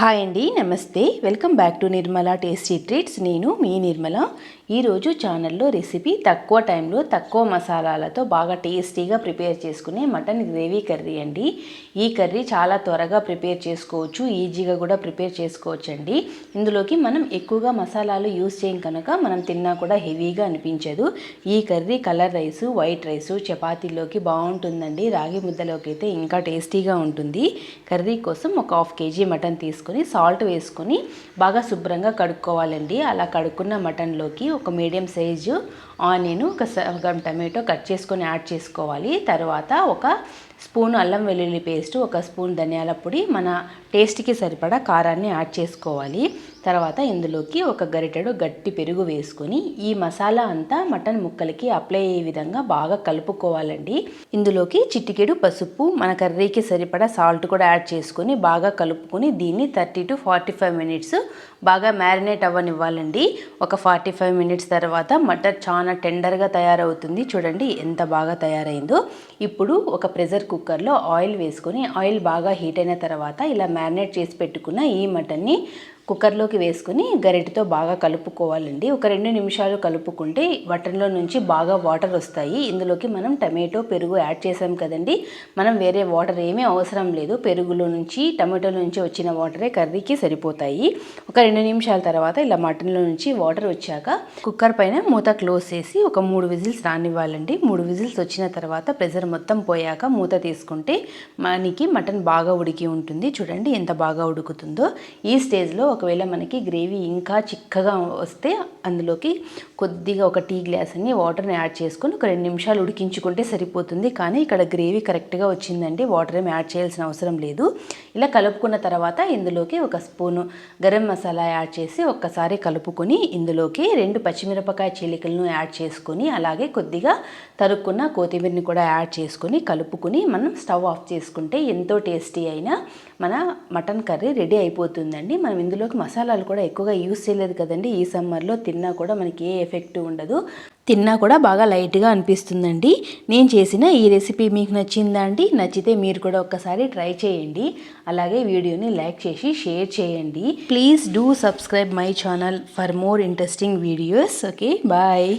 Hi అండి, నమస్తే. Welcome back to Nirmala tasty treats. నేను మీ నిర్మల. ఈరోజు ఛానల్లో రెసిపీ తక్కువ టైంలో తక్కువ మసాలాలతో బాగా టేస్టీగా ప్రిపేర్ చేసుకునే మటన్ గ్రేవీ కర్రీ అండి. ఈ కర్రీ చాలా త్వరగా ప్రిపేర్ చేసుకోవచ్చు, ఈజీగా కూడా ప్రిపేర్ చేసుకోవచ్చు అండి. ఇందులోకి మనం ఎక్కువగా మసాలాలు యూస్ చేయం కనుక మనం తిన్నా కూడా హెవీగా అనిపించదు. ఈ curry colour rice, white rice, చపాతీలోకి బాగుంటుందండి. రాగి ముద్దలోకి అయితే ఇంకా టేస్టీగా ఉంటుంది. కర్రీ కోసం ఒక 1/2 kg మటన్ తీసుకుని సాల్ట్ వేసుకొని బాగా శుభ్రంగా కడుక్కోవాలండి. అలా కడుక్కున్న మటన్లోకి ఒక మీడియం సైజు ఆనియన్, ఒక సగం టమాటో కట్ చేసుకొని యాడ్ చేసుకోవాలి. తర్వాత ఒక స్పూన్ అల్లం వెల్లుల్లి పేస్ట్, ఒక స్పూన్ ధనియాల పొడి, మన టేస్ట్కి సరిపడా కారాన్ని యాడ్ చేసుకోవాలి. తర్వాత ఇందులోకి ఒక గరిటెడు గట్టి పెరుగు వేసుకొని ఈ మసాలా అంతా మటన్ ముక్కలకి అప్లై అయ్యే విధంగా బాగా కలుపుకోవాలండి. ఇందులోకి చిటికెడు పసుపు, మన కర్రీకి సరిపడా సాల్ట్ కూడా యాడ్ చేసుకొని బాగా కలుపుకొని దీన్ని 30 to 45 minutes బాగా మ్యారినేట్ అవ్వనివ్వాలండి. ఒక 45 minutes తర్వాత మటన్ చాలా టెండర్గా తయారవుతుంది. చూడండి ఎంత బాగా తయారైందో. ఇప్పుడు ఒక ప్రెషర్ కుక్కర్లో ఆయిల్ వేసుకొని ఆయిల్ బాగా హీట్ అయిన తర్వాత ఇలా మ్యారినేట్ చేసి పెట్టుకున్న ఈ మటన్ని కుక్కర్లోకి వేసుకొని గరిటెతో బాగా కలుపుకోవాలండి. ఒక 2 నిమిషాలు కలుపుకుంటే మటన్లో నుంచి బాగా వాటర్ వస్తాయి. ఇందులోకి మనం టమాటో, పెరుగు యాడ్ చేసాం కదండి. మనం వేరే వాటర్ ఏమీ అవసరం లేదు. పెరుగులో నుంచి, టమాటోలో నుంచి వచ్చిన వాటరే కర్రీకి సరిపోతాయి. ఒక 2 నిమిషాల తర్వాత ఇలా మటన్లో నుంచి వాటర్ వచ్చాక కుక్కర్ పైన మూత క్లోజ్ చేసి ఒక 3 విజిల్స్ రానివ్వాలండి. 3 విజిల్స్ వచ్చిన తర్వాత ప్రెషర్ మొత్తం పోయాక మూత తీసుకుంటే మనకి మటన్ బాగా ఉడికి ఉంటుంది. చూడండి ఎంత బాగా ఉడుకుతుందో. ఈ స్టేజ్లో ఒకవేళ మనకి గ్రేవీ ఇంకా చిక్కగా వస్తే అందులోకి కొద్దిగా ఒక టీ గ్లాస్ అన్ని వాటర్ని యాడ్ చేసుకొని ఒక 2 నిమిషాలు ఉడికించుకుంటే సరిపోతుంది. కానీ ఇక్కడ గ్రేవీ కరెక్ట్గా వచ్చిందండి, వాటర్ ఏమి యాడ్ చేయాల్సిన అవసరం లేదు. ఇలా కలుపుకున్న తర్వాత ఇందులోకి ఒక స్పూను గరం మసాలా యాడ్ చేసి ఒక్కసారి కలుపుకొని ఇందులోకి 2 పచ్చిమిరపకాయ చీలికలను యాడ్ చేసుకొని అలాగే కొద్దిగా తరుక్కున్న కొత్తిమీరని కూడా యాడ్ చేసుకొని కలుపుకొని మనం స్టవ్ ఆఫ్ చేసుకుంటే ఎంతో టేస్టీ అయిన మన మటన్ కర్రీ రెడీ అయిపోతుందండి. మనం ఇందులోకి మసాలాలు కూడా ఎక్కువగా యూస్ చేయలేదు కదండి. ఈ సమ్మర్లో తిన్నా కూడా మనకి ఏ ఎఫెక్ట్ ఉండదు, తిన్నా కూడా బాగా లైట్గా అనిపిస్తుందండి. నేను చేసిన ఈ రెసిపీ మీకు నచ్చిందా అండి? నచ్చితే మీరు కూడా ఒక్కసారి ట్రై చేయండి. అలాగే వీడియోని లైక్ చేసి షేర్ చేయండి. Please do subscribe my channel for more interesting videos. Okay, bye.